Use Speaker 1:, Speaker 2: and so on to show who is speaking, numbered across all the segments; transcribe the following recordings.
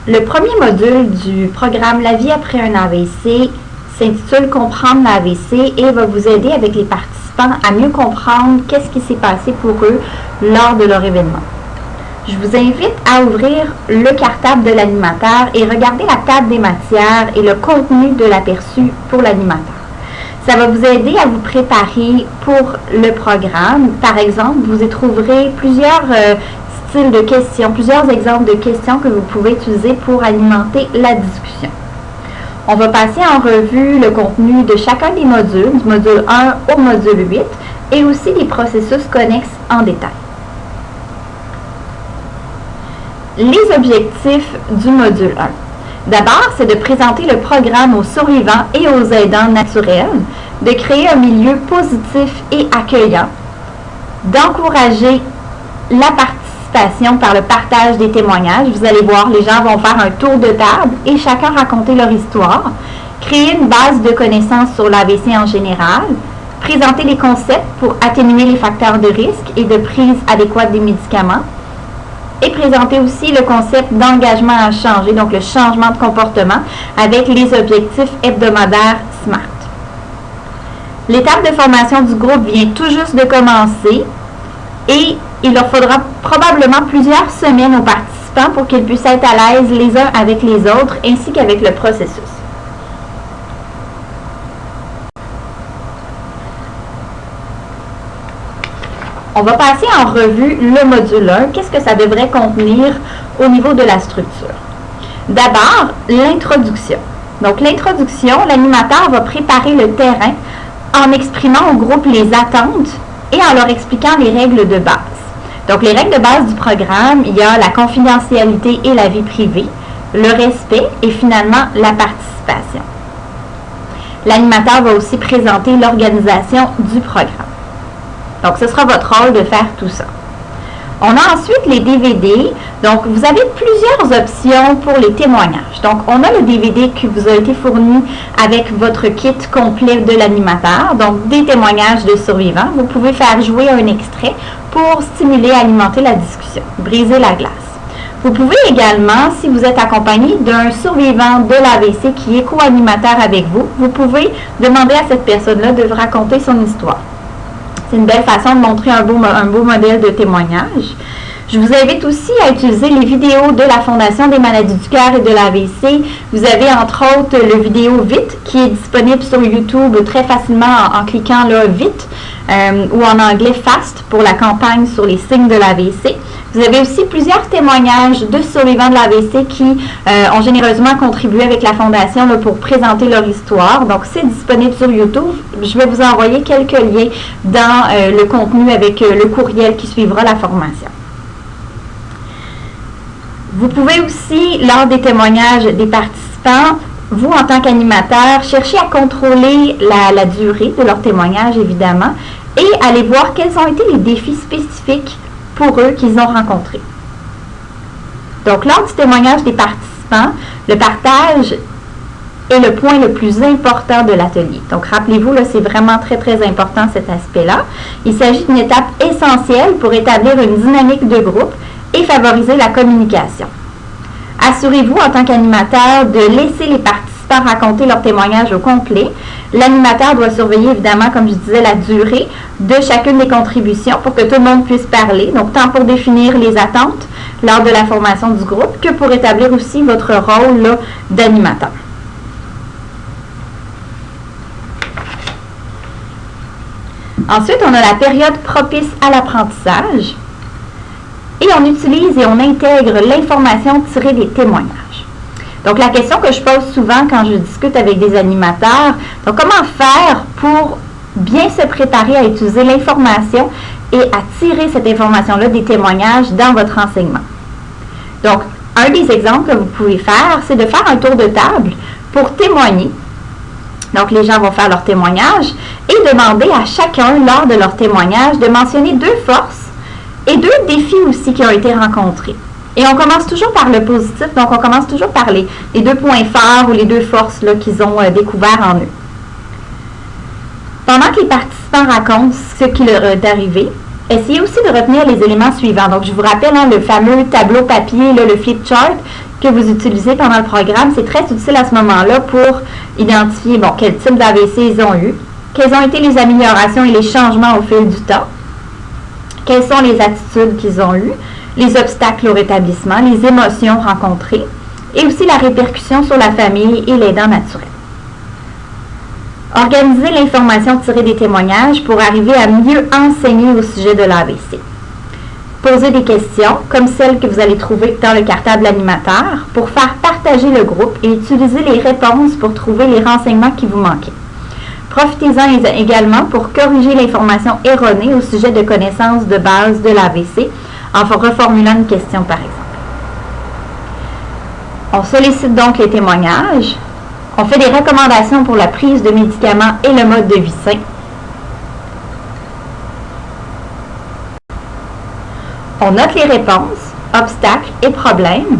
Speaker 1: Le premier module du programme La vie après un AVC s'intitule Comprendre l'AVC et va vous aider avec les participants à mieux comprendre qu'est-ce qui s'est passé pour eux lors de leur événement. Je vous invite à ouvrir le cartable de l'animateur et regarder la table des matières et le contenu de l'aperçu pour l'animateur. Ça va vous aider à vous préparer pour le programme. Par exemple, vous y trouverez plusieurs styles de questions, plusieurs exemples de questions que vous pouvez utiliser pour alimenter la discussion. On va passer en revue le contenu de chacun des modules, du module 1 au module 8, et aussi les processus connexes en détail. Les objectifs du module 1. D'abord, c'est de présenter le programme aux survivants et aux aidants naturels, de créer un milieu positif et accueillant, d'encourager la participation par le partage des témoignages. Vous allez voir, les gens vont faire un tour de table et chacun raconter leur histoire, créer une base de connaissances sur l'AVC en général, présenter les concepts pour atténuer les facteurs de risque et de prise adéquate des médicaments, et présenter aussi le concept d'engagement à changer, donc le changement de comportement avec les objectifs hebdomadaires SMART. L'étape de formation du groupe vient tout juste de commencer et il leur faudra probablement plusieurs semaines aux participants pour qu'ils puissent être à l'aise les uns avec les autres ainsi qu'avec le processus. On va passer en revue le module 1. Qu'est-ce que ça devrait contenir au niveau de la structure? D'abord, l'introduction. Donc, l'introduction, l'animateur va préparer le terrain en exprimant au groupe les attentes et en leur expliquant les règles de base. Donc, les règles de base du programme, il y a la confidentialité et la vie privée, le respect et finalement la participation. L'animateur va aussi présenter l'organisation du programme. Donc, ce sera votre rôle de faire tout ça. On a ensuite les DVD. Donc, vous avez plusieurs options pour les témoignages. Donc, on a le DVD qui vous a été fourni avec votre kit complet de l'animateur. Donc, des témoignages de survivants. Vous pouvez faire jouer un extrait pour stimuler et alimenter la discussion, briser la glace. Vous pouvez également, si vous êtes accompagné d'un survivant de l'AVC qui est co-animateur avec vous, vous pouvez demander à cette personne-là de vous raconter son histoire. C'est une belle façon de montrer un beau modèle de témoignage. Je vous invite aussi à utiliser les vidéos de la Fondation des maladies du cœur et de l'AVC. Vous avez entre autres le vidéo Vite qui est disponible sur YouTube très facilement en cliquant là Vite ou en anglais Fast pour la campagne sur les signes de l'AVC. Vous avez aussi plusieurs témoignages de survivants de l'AVC qui ont généreusement contribué avec la Fondation là, pour présenter leur histoire. Donc, c'est disponible sur YouTube. Je vais vous envoyer quelques liens dans le contenu avec le courriel qui suivra la formation. Vous pouvez aussi, lors des témoignages des participants, vous, en tant qu'animateur, chercher à contrôler la durée de leur témoignage, évidemment, et aller voir quels ont été les défis spécifiques pour eux qu'ils ont rencontrés. Donc, lors du témoignage des participants, le partage est le point le plus important de l'atelier. Donc, rappelez-vous, là, c'est vraiment très, très important cet aspect-là. Il s'agit d'une étape essentielle pour établir une dynamique de groupe et favoriser la communication. Assurez-vous, en tant qu'animateur, de laisser les participants raconter leur témoignage au complet. L'animateur doit surveiller, évidemment, comme je disais, la durée de chacune des contributions pour que tout le monde puisse parler. Donc, tant pour définir les attentes lors de la formation du groupe que pour établir aussi votre rôle d'animateur. Ensuite, on a la période propice à l'apprentissage. Et on utilise et on intègre l'information tirée des témoignages. Donc, la question que je pose souvent quand je discute avec des animateurs, donc comment faire pour bien se préparer à utiliser l'information et à tirer cette information-là des témoignages dans votre enseignement. Donc, un des exemples que vous pouvez faire, c'est de faire un tour de table pour témoigner. Donc, les gens vont faire leur témoignage et demander à chacun, lors de leur témoignage, de mentionner 2 forces et 2 défis aussi qui ont été rencontrés. Et on commence toujours par le positif, donc on commence toujours par les 2 points forts ou les 2 forces qu'ils ont découverts en eux. Pendant que les participants racontent ce qui leur est arrivé, Essayez aussi de retenir les éléments suivants. Donc, je vous rappelle le fameux tableau papier, le flip chart que vous utilisez pendant le programme. C'est très utile à ce moment-là pour identifier quel type d'AVC ils ont eu, quelles ont été les améliorations et les changements au fil du temps, quelles sont les attitudes qu'ils ont eues, les obstacles au rétablissement, les émotions rencontrées et aussi la répercussion sur la famille et l'aidant naturel. Organisez l'information tirée des témoignages pour arriver à mieux enseigner au sujet de l'AVC. Posez des questions, comme celles que vous allez trouver dans le cartable animateur, pour faire partager le groupe et utiliser les réponses pour trouver les renseignements qui vous manquaient. Profitez-en également pour corriger l'information erronée au sujet de connaissances de base de l'AVC en reformulant une question par exemple. On sollicite donc les témoignages. On fait des recommandations pour la prise de médicaments et le mode de vie sain. On note les réponses, obstacles et problèmes.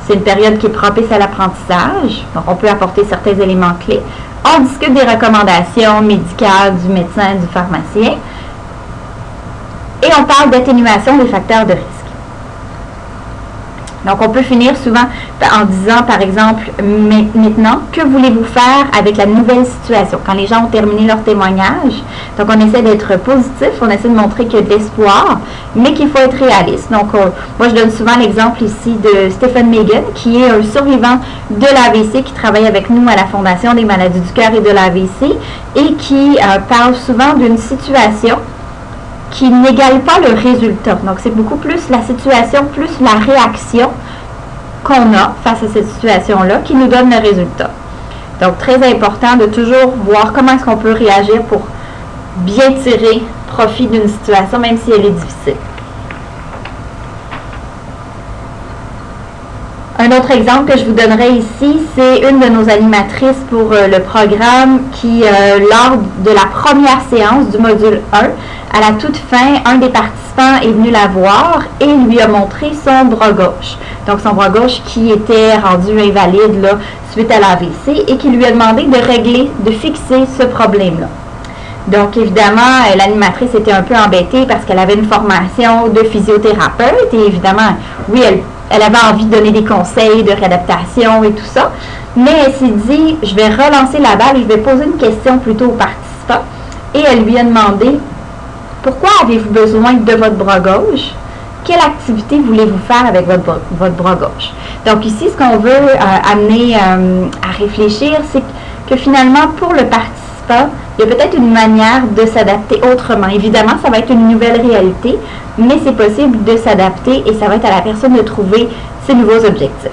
Speaker 1: C'est une période qui est propice à l'apprentissage, donc on peut apporter certains éléments clés. On discute des recommandations médicales du médecin, du pharmacien. Et on parle d'atténuation des facteurs de risque. Donc, on peut finir souvent en disant, par exemple, maintenant, que voulez-vous faire avec la nouvelle situation? Quand les gens ont terminé leur témoignage, donc on essaie d'être positif, on essaie de montrer qu'il y a de l'espoir, mais qu'il faut être réaliste. Donc, moi, je donne souvent l'exemple ici de Stephen Megan, qui est un survivant de l'AVC, qui travaille avec nous à la Fondation des maladies du cœur et de l'AVC, et qui parle souvent d'une situation qui n'égale pas le résultat. Donc, c'est beaucoup plus la situation, plus la réaction qu'on a face à cette situation-là qui nous donne le résultat. Donc, très important de toujours voir comment est-ce qu'on peut réagir pour bien tirer profit d'une situation, même si elle est difficile. Un autre exemple que je vous donnerai ici, c'est une de nos animatrices pour le programme qui, lors de la première séance du module 1, à la toute fin, un des participants est venu la voir et lui a montré son bras gauche. Donc, son bras gauche qui était rendu invalide là, suite à l'AVC et qui lui a demandé de régler, de fixer ce problème-là. Donc, évidemment, l'animatrice était un peu embêtée parce qu'elle avait une formation de physiothérapeute et évidemment, oui, elle avait envie de donner des conseils de réadaptation et tout ça, mais elle s'est dit, je vais relancer la balle, je vais poser une question plutôt aux participants et elle lui a demandé, pourquoi avez-vous besoin de votre bras gauche? Quelle activité voulez-vous faire avec votre bras gauche? Donc ici, ce qu'on veut amener à réfléchir, c'est que finalement, pour le participant, il y a peut-être une manière de s'adapter autrement. Évidemment, ça va être une nouvelle réalité, mais c'est possible de s'adapter et ça va être à la personne de trouver ses nouveaux objectifs.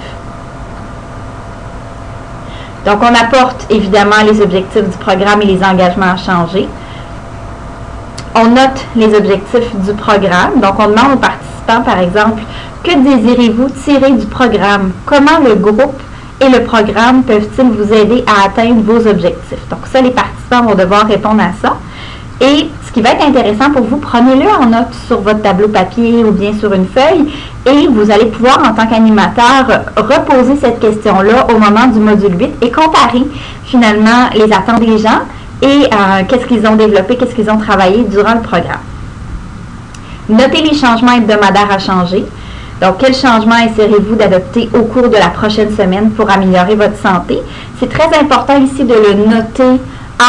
Speaker 1: Donc, on apporte évidemment les objectifs du programme et les engagements à changer. On note les objectifs du programme. Donc, on demande aux participants, par exemple, que désirez-vous tirer du programme? Comment le groupe et le programme peuvent-ils vous aider à atteindre vos objectifs? Donc, ça, les participants vont devoir répondre à ça. Et ce qui va être intéressant pour vous, prenez-le en note sur votre tableau papier ou bien sur une feuille et vous allez pouvoir, en tant qu'animateur, reposer cette question-là au moment du module 8 et comparer finalement les attentes des gens et qu'est-ce qu'ils ont développé, qu'est-ce qu'ils ont travaillé durant le programme. Notez les changements hebdomadaires à changer. Donc, quel changement essayerez-vous d'adopter au cours de la prochaine semaine pour améliorer votre santé? C'est très important ici de le noter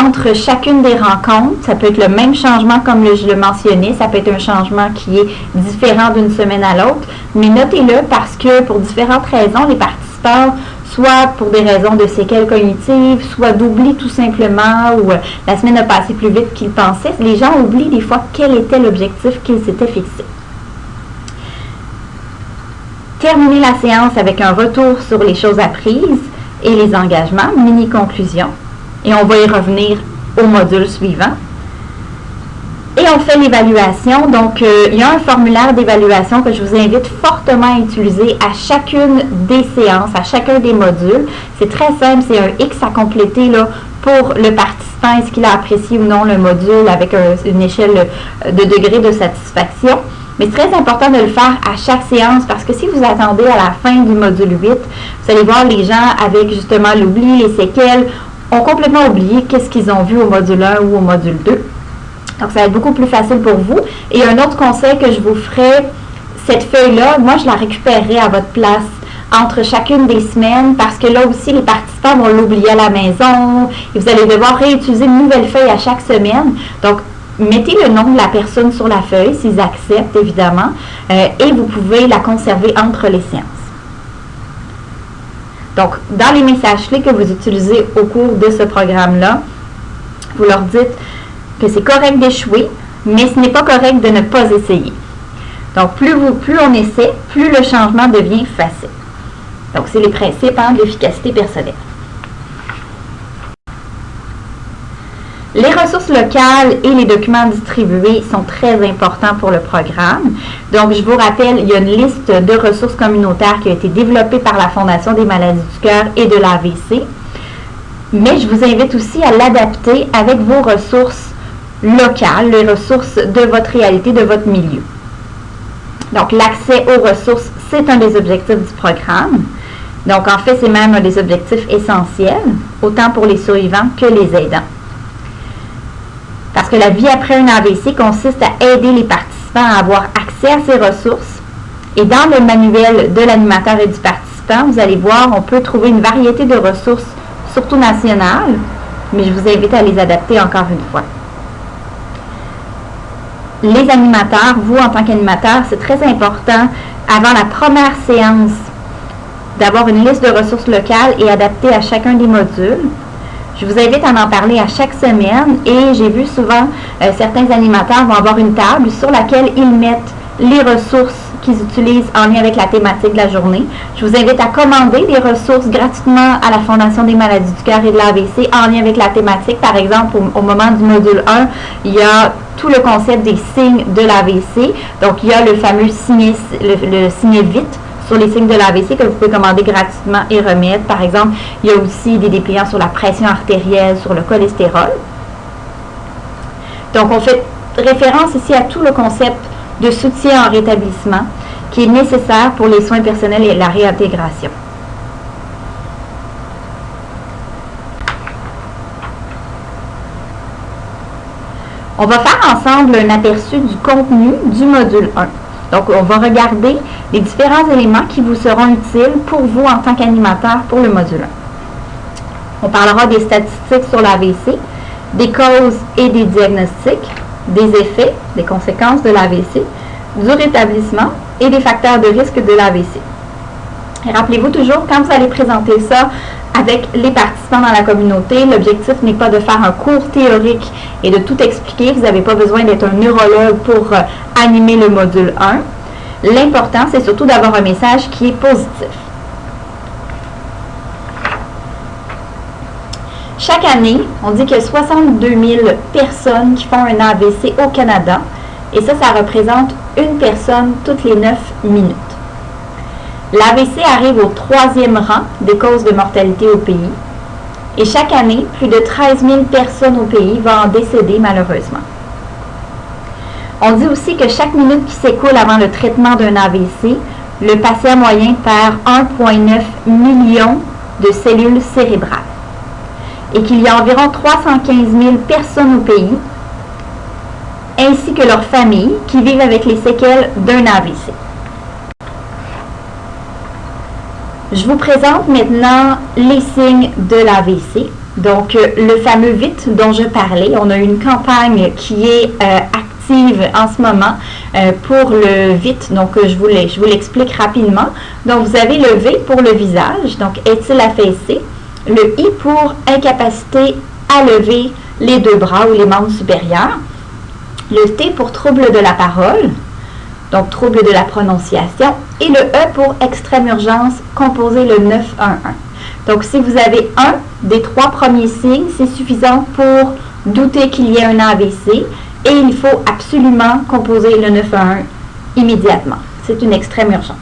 Speaker 1: entre chacune des rencontres. Ça peut être le même changement comme je le mentionnais. Ça peut être un changement qui est différent d'une semaine à l'autre. Mais notez-le parce que pour différentes raisons, les participants, soit pour des raisons de séquelles cognitives, soit d'oubli tout simplement, ou la semaine a passé plus vite qu'ils pensaient. Les gens oublient des fois quel était l'objectif qu'ils s'étaient fixé. Terminez la séance avec un retour sur les choses apprises et les engagements, mini-conclusion. Et on va y revenir au module suivant. Et on fait l'évaluation. Donc, il y a un formulaire d'évaluation que je vous invite fortement à utiliser à chacune des séances, à chacun des modules. C'est très simple, c'est un X à compléter là, pour le participant. Est-ce qu'il a apprécié ou non le module avec une échelle de degré de satisfaction? Mais c'est très important de le faire à chaque séance parce que si vous attendez à la fin du module 8, vous allez voir les gens avec justement l'oubli, les séquelles, ont complètement oublié qu'est-ce qu'ils ont vu au module 1 ou au module 2. Donc, ça va être beaucoup plus facile pour vous. Et un autre conseil que je vous ferai, cette feuille-là, moi, je la récupérerai à votre place entre chacune des semaines parce que là aussi, les participants vont l'oublier à la maison et vous allez devoir réutiliser une nouvelle feuille à chaque semaine. Donc, mettez le nom de la personne sur la feuille, s'ils acceptent, évidemment, et vous pouvez la conserver entre les séances. Donc, dans les messages clés que vous utilisez au cours de ce programme-là, vous leur dites que c'est correct d'échouer, mais ce n'est pas correct de ne pas essayer. Donc, plus on essaie, plus le changement devient facile. Donc, c'est les principes de l'efficacité personnelle. Les ressources locales et les documents distribués sont très importants pour le programme. Donc, je vous rappelle, il y a une liste de ressources communautaires qui a été développée par la Fondation des maladies du cœur et de l'AVC. Mais je vous invite aussi à l'adapter avec vos ressources locales, les ressources de votre réalité, de votre milieu. Donc, l'accès aux ressources, c'est un des objectifs du programme. Donc, en fait, c'est même un des objectifs essentiels, autant pour les survivants que les aidants. Parce que la vie après un AVC consiste à aider les participants à avoir accès à ces ressources. Et dans le manuel de l'animateur et du participant, vous allez voir, on peut trouver une variété de ressources, surtout nationales, mais je vous invite à les adapter encore une fois. Les animateurs, vous en tant qu'animateur, c'est très important, avant la première séance, d'avoir une liste de ressources locales et adaptées à chacun des modules. Je vous invite à en parler à chaque semaine et j'ai vu souvent certains animateurs vont avoir une table sur laquelle ils mettent les ressources qu'ils utilisent en lien avec la thématique de la journée. Je vous invite à commander des ressources gratuitement à la Fondation des maladies du cœur et de l'AVC en lien avec la thématique. Par exemple, au moment du module 1, il y a tout le concept des signes de l'AVC. Donc, il y a le fameux signet vite sur les signes de l'AVC que vous pouvez commander gratuitement et remettre. Par exemple, il y a aussi des dépliants sur la pression artérielle, sur le cholestérol. Donc, on fait référence ici à tout le concept de soutien en rétablissement qui est nécessaire pour les soins personnels et la réintégration. On va faire ensemble un aperçu du contenu du module 1. Donc, on va regarder les différents éléments qui vous seront utiles pour vous en tant qu'animateur pour le module 1. On parlera des statistiques sur l'AVC, des causes et des diagnostics, des effets, des conséquences de l'AVC, du rétablissement et des facteurs de risque de l'AVC. Rappelez-vous toujours, quand vous allez présenter ça avec les participants dans la communauté, l'objectif n'est pas de faire un cours théorique et de tout expliquer. Vous n'avez pas besoin d'être un neurologue pour animer le module 1. L'important, c'est surtout d'avoir un message qui est positif. Chaque année, on dit qu'il y a 62 000 personnes qui font un AVC au Canada et ça représente une personne toutes les 9 minutes. L'AVC arrive au 3e rang des causes de mortalité au pays et chaque année, plus de 13 000 personnes au pays vont en décéder malheureusement. On dit aussi que chaque minute qui s'écoule avant le traitement d'un AVC, le patient moyen perd 1,9 million de cellules cérébrales et qu'il y a environ 315 000 personnes au pays ainsi que leurs familles qui vivent avec les séquelles d'un AVC. Je vous présente maintenant les signes de l'AVC. Donc, le fameux VIT dont je parlais, on a une campagne qui est active en ce moment pour le VIT. Donc, je vous l'explique rapidement. Donc, vous avez le V pour le visage, donc est-il affaissé? Le I pour incapacité à lever les deux bras ou les membres supérieurs. Le T pour trouble de la parole, donc trouble de la prononciation. Et le E pour extrême urgence, composez le 911. Donc, si vous avez un des 3 premiers signes, c'est suffisant pour douter qu'il y ait un AVC et il faut absolument composer le 911 immédiatement. C'est une extrême urgence.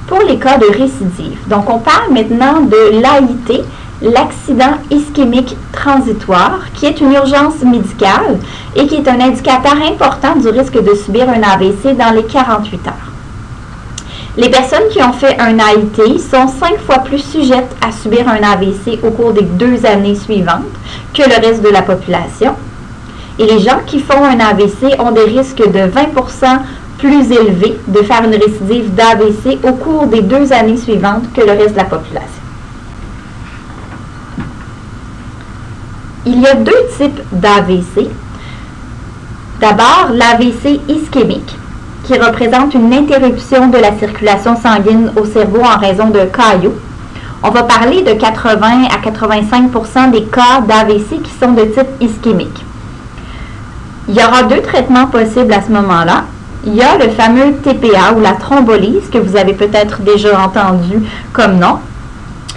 Speaker 1: Pour les cas de récidive, donc on parle maintenant de l'AIT, l'accident ischémique transitoire, qui est une urgence médicale et qui est un indicateur important du risque de subir un AVC dans les 48 heures. Les personnes qui ont fait un AIT sont 5 fois plus sujettes à subir un AVC au cours des 2 années suivantes que le reste de la population. Et les gens qui font un AVC ont des risques de 20% plus élevés de faire une récidive d'AVC au cours des 2 années suivantes que le reste de la population. Il y a 2 types d'AVC. D'abord, l'AVC ischémique, qui représente une interruption de la circulation sanguine au cerveau en raison d'un caillot. On va parler de 80 à 85% des cas d'AVC qui sont de type ischémique. Il y aura 2 traitements possibles à ce moment-là. Il y a le fameux TPA ou la thrombolyse que vous avez peut-être déjà entendu comme nom.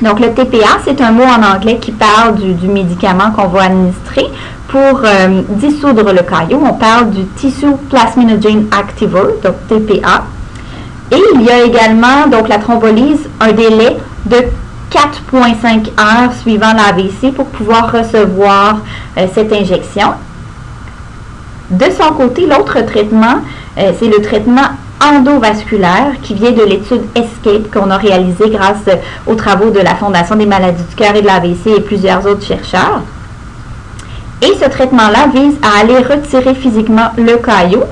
Speaker 1: Donc le TPA, c'est un mot en anglais qui parle du médicament qu'on va administrer pour dissoudre le caillot. On parle du Tissue Plasminogen Activator, donc TPA. Et il y a également, donc la thrombolyse, un délai de 4,5 heures suivant l'AVC pour pouvoir recevoir cette injection. De son côté, l'autre traitement, c'est le traitement endovasculaire qui vient de l'étude ESCAPE qu'on a réalisée grâce aux travaux de la Fondation des maladies du cœur et de l'AVC et plusieurs autres chercheurs. Et ce traitement-là vise à aller retirer physiquement le caillot.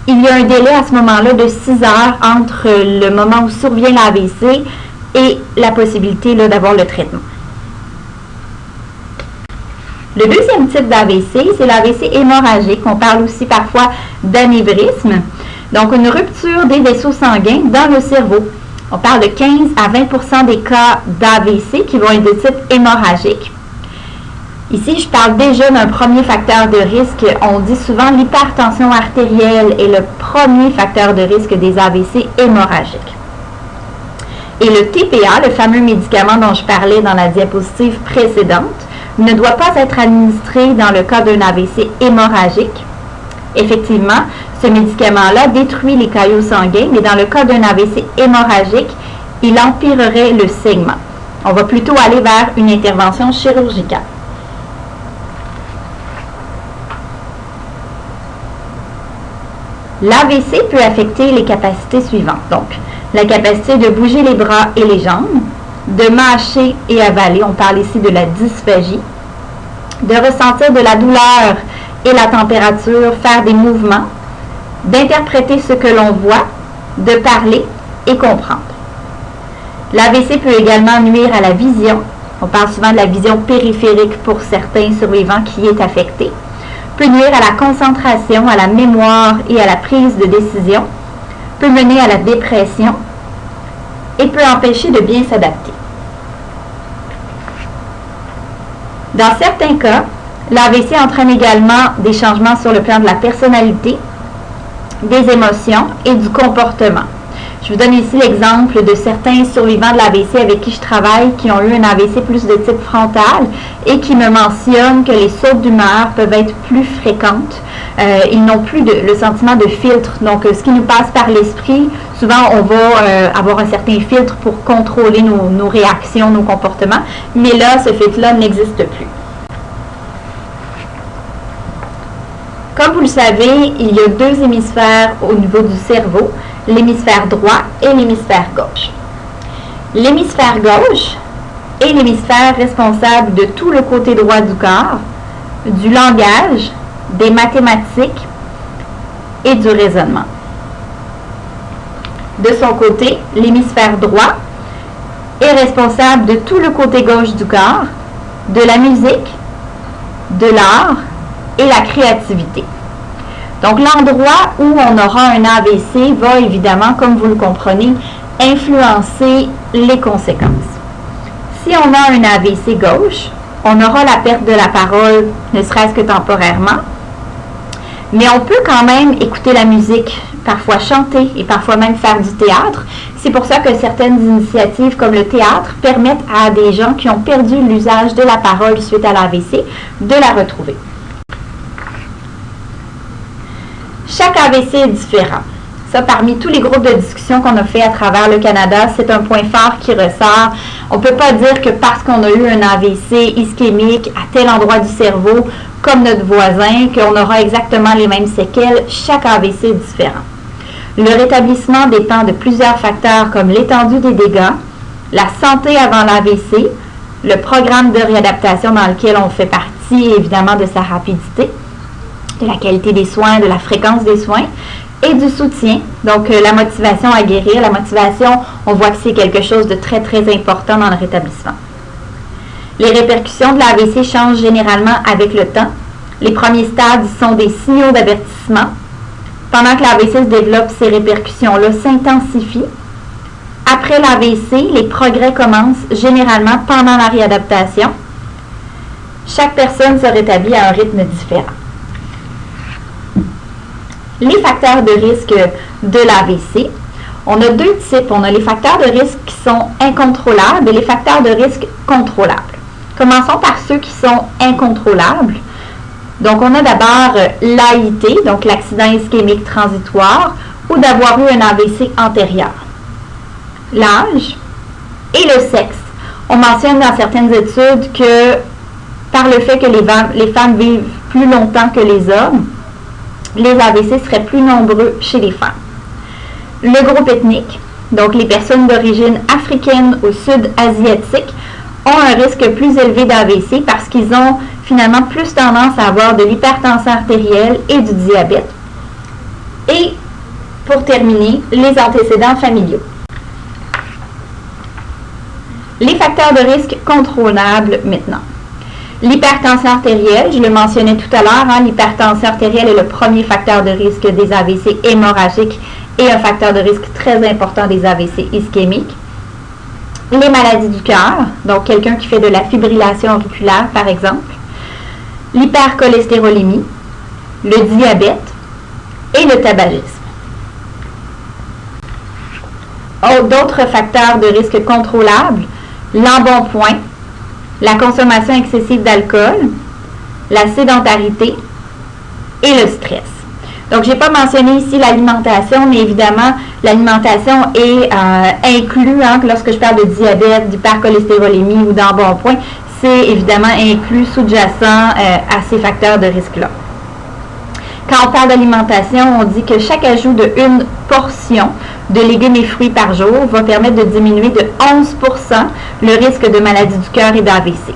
Speaker 1: Il y a un délai à ce moment-là de 6 heures entre le moment où survient l'AVC et la possibilité d'avoir le traitement. Le deuxième type d'AVC, c'est l'AVC hémorragique. On parle aussi parfois d'anévrisme. Donc, une rupture des vaisseaux sanguins dans le cerveau. On parle de 15 à 20% des cas d'AVC qui vont être de type hémorragique. Ici, je parle déjà d'un premier facteur de risque. On dit souvent l'hypertension artérielle est le premier facteur de risque des AVC hémorragiques. Et le TPA, le fameux médicament dont je parlais dans la diapositive précédente, ne doit pas être administré dans le cas d'un AVC hémorragique. Effectivement, ce médicament-là détruit les caillots sanguins, mais dans le cas d'un AVC hémorragique, il empirerait le saignement. On va plutôt aller vers une intervention chirurgicale. L'AVC peut affecter les capacités suivantes. Donc, la capacité de bouger les bras et les jambes, de mâcher et avaler, on parle ici de la dysphagie, de ressentir de la douleur et la température, faire des mouvements, d'interpréter ce que l'on voit, de parler et comprendre. L'AVC peut également nuire à la vision. On parle souvent de la vision périphérique pour certains survivants qui est affectée. Peut nuire à la concentration, à la mémoire et à la prise de décision. Peut mener à la dépression et peut empêcher de bien s'adapter. Dans certains cas, l'AVC entraîne également des changements sur le plan de la personnalité, des émotions et du comportement. Je vous donne ici l'exemple de certains survivants de l'AVC avec qui je travaille qui ont eu un AVC plus de type frontal et qui me mentionnent que les sautes d'humeur peuvent être plus fréquentes. Ils n'ont plus le sentiment de filtre. Donc, ce qui nous passe par l'esprit, souvent on va avoir un certain filtre pour contrôler nos réactions, nos comportements, mais là, ce filtre-là n'existe plus. Comme vous le savez, il y a 2 hémisphères au niveau du cerveau, l'hémisphère droit et l'hémisphère gauche. L'hémisphère gauche est l'hémisphère responsable de tout le côté droit du corps, du langage, des mathématiques et du raisonnement. De son côté, l'hémisphère droit est responsable de tout le côté gauche du corps, de la musique, de l'art et la créativité. Donc, l'endroit où on aura un AVC va évidemment, comme vous le comprenez, influencer les conséquences. Si on a un AVC gauche, on aura la perte de la parole, ne serait-ce que temporairement, mais on peut quand même écouter la musique, parfois chanter et parfois même faire du théâtre. C'est pour ça que certaines initiatives comme le théâtre permettent à des gens qui ont perdu l'usage de la parole suite à l'AVC de la retrouver. Chaque AVC est différent. Ça, parmi tous les groupes de discussion qu'on a fait à travers le Canada, c'est un point fort qui ressort. On ne peut pas dire que parce qu'on a eu un AVC ischémique à tel endroit du cerveau, comme notre voisin, qu'on aura exactement les mêmes séquelles. Chaque AVC est différent. Le rétablissement dépend de plusieurs facteurs comme l'étendue des dégâts, la santé avant l'AVC, le programme de réadaptation dans lequel on fait partie, évidemment, de sa rapidité, de la qualité des soins, de la fréquence des soins et du soutien. Donc, la motivation à guérir. La motivation, on voit que c'est quelque chose de très, très important dans le rétablissement. Les répercussions de l'AVC changent généralement avec le temps. Les premiers stades sont des signaux d'avertissement. Pendant que l'AVC se développe, ces répercussions-là s'intensifient. Après l'AVC, les progrès commencent généralement pendant la réadaptation. Chaque personne se rétablit à un rythme différent. Les facteurs de risque de l'AVC. On a deux types. On a les facteurs de risque qui sont incontrôlables et les facteurs de risque contrôlables. Commençons par ceux qui sont incontrôlables. Donc, on a d'abord l'AIT, donc l'accident ischémique transitoire, ou d'avoir eu un AVC antérieur. L'âge et le sexe. On mentionne dans certaines études que par le fait que les femmes vivent plus longtemps que les hommes, les AVC seraient plus nombreux chez les femmes. Le groupe ethnique, donc les personnes d'origine africaine ou sud-asiatique, ont un risque plus élevé d'AVC parce qu'ils ont finalement plus tendance à avoir de l'hypertension artérielle et du diabète. Et pour terminer, les antécédents familiaux. Les facteurs de risque contrôlables maintenant. L'hypertension artérielle, je le mentionnais tout à l'heure, l'hypertension artérielle est le premier facteur de risque des AVC hémorragiques et un facteur de risque très important des AVC ischémiques. Les maladies du cœur, donc quelqu'un qui fait de la fibrillation auriculaire par exemple, l'hypercholestérolémie, le diabète et le tabagisme. D'autres facteurs de risque contrôlables, l'embonpoint, la consommation excessive d'alcool, la sédentarité et le stress. Donc, je n'ai pas mentionné ici l'alimentation, mais évidemment, l'alimentation est inclue, lorsque je parle de diabète, d'hypercholestérolémie ou d'embonpoint, c'est évidemment inclus sous-jacent à ces facteurs de risque-là. Quand on parle d'alimentation, on dit que chaque ajout de une portion de légumes et fruits par jour va permettre de diminuer de 11% le risque de maladie du cœur et d'AVC.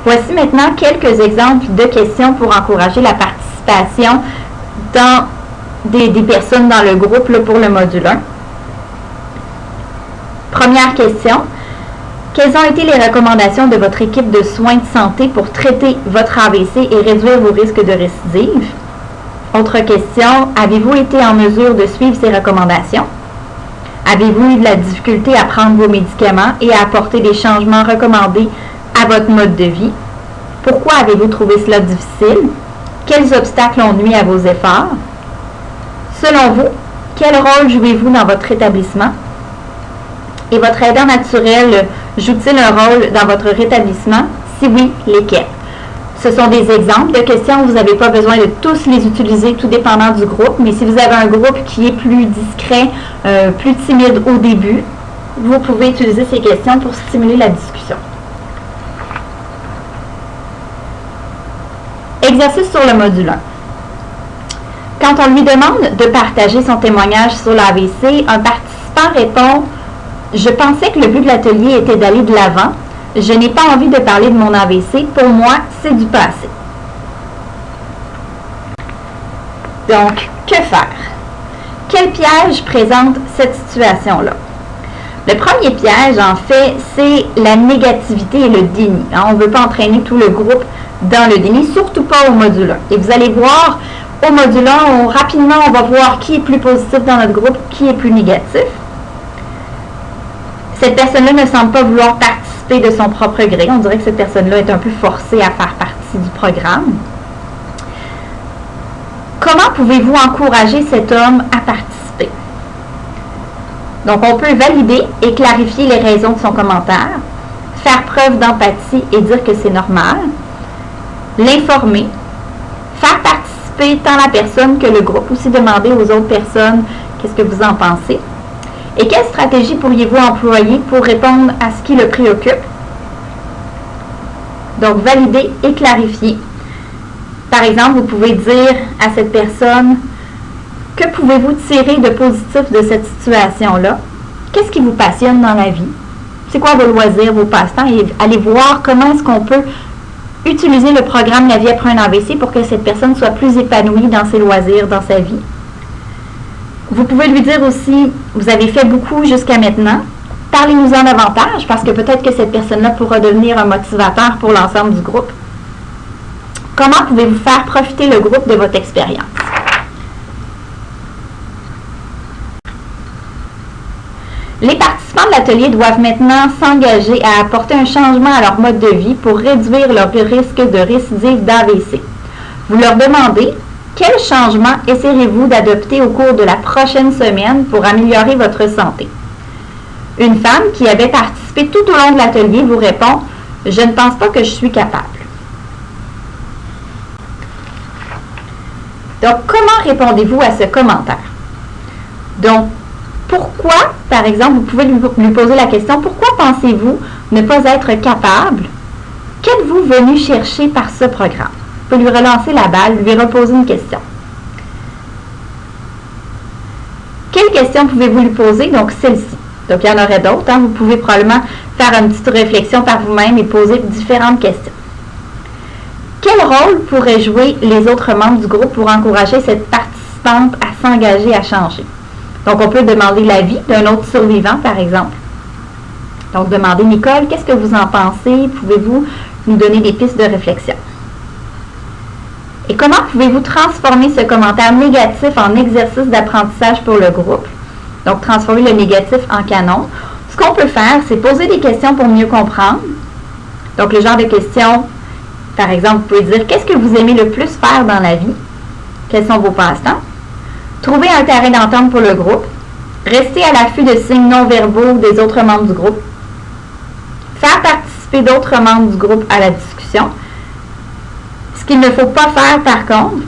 Speaker 1: Voici maintenant quelques exemples de questions pour encourager la participation dans des personnes dans le groupe là, pour le module 1. Première question. Quelles ont été les recommandations de votre équipe de soins de santé pour traiter votre AVC et réduire vos risques de récidive? Autre question, avez-vous été en mesure de suivre ces recommandations? Avez-vous eu de la difficulté à prendre vos médicaments et à apporter des changements recommandés à votre mode de vie? Pourquoi avez-vous trouvé cela difficile? Quels obstacles ont nui à vos efforts? Selon vous, quel rôle jouez-vous dans votre établissement? Et votre aidant naturel joue-t-il un rôle dans votre rétablissement? Si oui, lesquels? Ce sont des exemples de questions. Vous n'avez pas besoin de tous les utiliser, tout dépendant du groupe. Mais si vous avez un groupe qui est plus discret, plus timide au début, vous pouvez utiliser ces questions pour stimuler la discussion. Exercice sur le module 1. Quand on lui demande de partager son témoignage sur l'AVC, un participant répond « Je pensais que le but de l'atelier était d'aller de l'avant. Je n'ai pas envie de parler de mon AVC. Pour moi, c'est du passé. » Donc, que faire? Quel piège présente cette situation-là? Le premier piège, en fait, c'est la négativité et le déni. On ne veut pas entraîner tout le groupe dans le déni, surtout pas au module 1. Et vous allez voir, au module 1, rapidement, on va voir qui est plus positif dans notre groupe, qui est plus négatif. Cette personne-là ne semble pas vouloir participer de son propre gré. On dirait que cette personne-là est un peu forcée à faire partie du programme. Comment pouvez-vous encourager cet homme à participer? Donc, on peut valider et clarifier les raisons de son commentaire, faire preuve d'empathie et dire que c'est normal, l'informer, faire participer tant la personne que le groupe, aussi demander aux autres personnes qu'est-ce que vous en pensez. Et quelle stratégie pourriez-vous employer pour répondre à ce qui le préoccupe? Donc, valider et clarifier. Par exemple, vous pouvez dire à cette personne Que pouvez-vous tirer de positif de cette situation-là? Qu'est-ce qui vous passionne dans la vie? C'est quoi vos loisirs, vos passe-temps? Et allez voir comment est-ce qu'on peut utiliser le programme La vie après un AVC pour que cette personne soit plus épanouie dans ses loisirs, dans sa vie. Vous pouvez lui dire aussi, vous avez fait beaucoup jusqu'à maintenant, parlez-nous-en davantage parce que peut-être que cette personne-là pourra devenir un motivateur pour l'ensemble du groupe. Comment pouvez-vous faire profiter le groupe de votre expérience? Les participants de l'atelier doivent maintenant s'engager à apporter un changement à leur mode de vie pour réduire leur risque de récidive d'AVC. Vous leur demandez quel changement essaierez-vous d'adopter au cours de la prochaine semaine pour améliorer votre santé. Une femme qui avait participé tout au long de l'atelier vous répond « Je ne pense pas que je suis capable ». Donc, comment répondez-vous à ce commentaire? Donc, pourquoi, par exemple, vous pouvez lui poser la question, pourquoi pensez-vous ne pas être capable? Qu'êtes-vous venu chercher par ce programme? Vous pouvez lui relancer la balle, lui reposer une question. Quelle question pouvez-vous lui poser? Donc, celle-ci. Donc, il y en aurait d'autres. Vous pouvez probablement faire une petite réflexion par vous-même et poser différentes questions. Quel rôle pourraient jouer les autres membres du groupe pour encourager cette participante à s'engager à changer? Donc, on peut demander l'avis d'un autre survivant, par exemple. Donc, demandez, Nicole, qu'est-ce que vous en pensez? Pouvez-vous nous donner des pistes de réflexion? Et comment pouvez-vous transformer ce commentaire négatif en exercice d'apprentissage pour le groupe? Donc, transformer le négatif en canon. Ce qu'on peut faire, c'est poser des questions pour mieux comprendre. Donc, le genre de questions, par exemple, vous pouvez dire, qu'est-ce que vous aimez le plus faire dans la vie? Quels sont vos passe-temps? Trouver un terrain d'entente pour le groupe. Rester à l'affût de signes non-verbaux des autres membres du groupe. Faire participer d'autres membres du groupe à la discussion. Ce qu'il ne faut pas faire, par contre,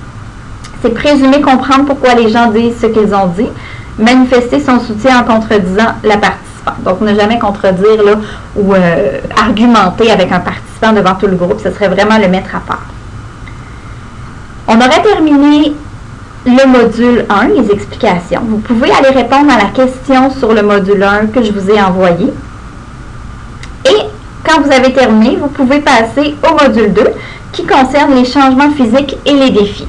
Speaker 1: c'est présumer comprendre pourquoi les gens disent ce qu'ils ont dit. Manifester son soutien en contredisant la participante. Donc, ne jamais contredire là, ou argumenter avec un participant devant tout le groupe. Ce serait vraiment le mettre à part. On aurait terminé le module 1, les explications. Vous pouvez aller répondre à la question sur le module 1 que je vous ai envoyé. Et quand vous avez terminé, vous pouvez passer au module 2 qui concerne les changements physiques et les défis.